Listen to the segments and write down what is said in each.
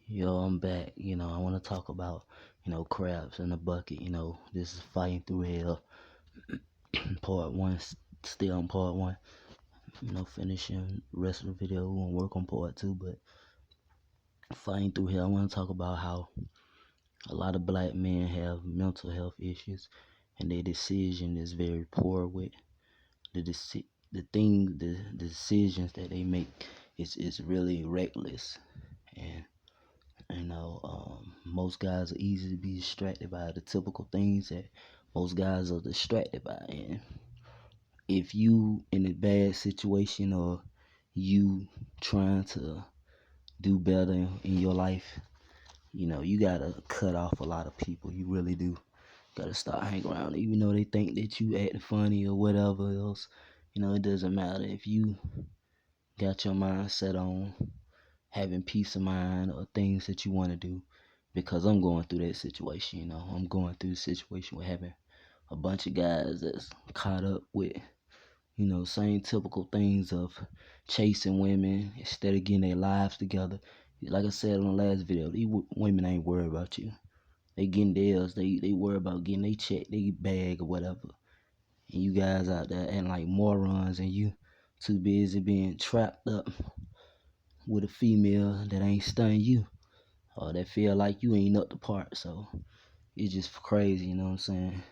Yo, I'm back. I want to talk about, crabs in the bucket. This is Fighting Through Hell, part one, still on part one. Finishing the rest of the video. We're going to work on part two, but Fighting Through Hell, I want to talk about how a lot of black men have mental health issues and their decision is very poor with the decisions that they make is really reckless. And most guys are easy to be distracted by the typical things that most guys are distracted by. And if you in a bad situation or you trying to do better in your life, you gotta cut off a lot of people. You really do. Gotta start hanging around, even though they think that you acting funny or whatever else. It doesn't matter if you got your mind set on having peace of mind or things that you want to do, because I'm going through that situation. I'm going through the situation with having a bunch of guys that's caught up with same typical things of chasing women instead of getting their lives together. Like I said on the last video, these women ain't worried about you. They getting theirs. They worry about getting they check, they bag or whatever. And you guys out there acting like morons, and you too busy being trapped up with a female that ain't stunning you, or that feel like you ain't up to part. So it's just crazy, you know what I'm saying?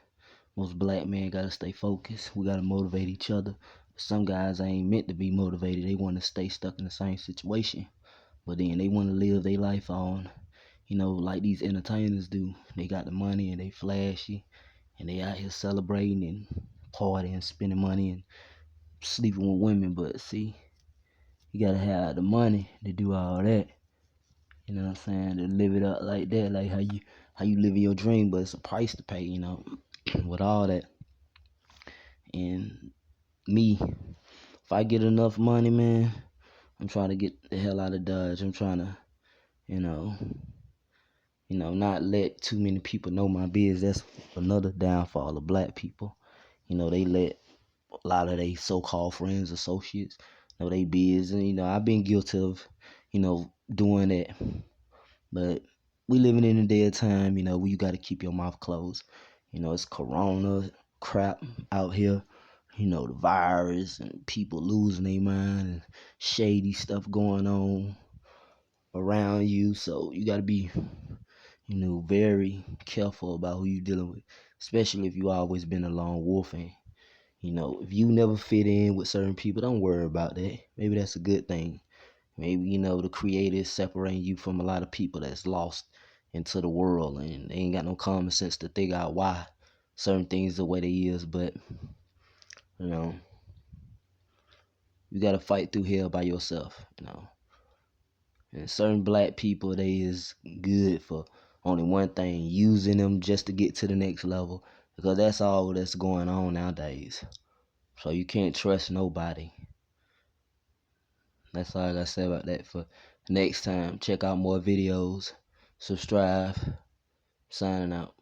Most black men gotta stay focused. We gotta motivate each other. Some guys ain't meant to be motivated. They want to stay stuck in the same situation, but then they want to live their life on, like these entertainers do. They got the money and they flashy, and they out here celebrating and partying, spending money and sleeping with women. But see, you gotta have the money to do all that. You know what I'm saying? To live it up like that, like how you living your dream, but it's a price to pay, with all that. And me, if I get enough money, man, I'm trying to get the hell out of Dodge. I'm trying to, you know, not let too many people know my business. That's another downfall of black people. They let a lot of they so-called friends, associates, know they biz. And, I've been guilty of, doing that. But we living in a day of time, where you got to keep your mouth closed. It's corona crap out here. The virus and people losing their mind and shady stuff going on around you. So you got to be, very careful about who you dealing with, especially if you always been a lone wolf. And, if you never fit in with certain people, don't worry about that. Maybe that's a good thing. Maybe, the creator is separating you from a lot of people that's lost into the world and they ain't got no common sense to figure out why certain things the way they is. But, you know, you got to fight through hell by yourself, And certain black people, they is good for only one thing, using them just to get to the next level, because that's all that's going on nowadays. So you can't trust nobody. That's all I gotta say about that. For next time, check out more videos, subscribe, signing out.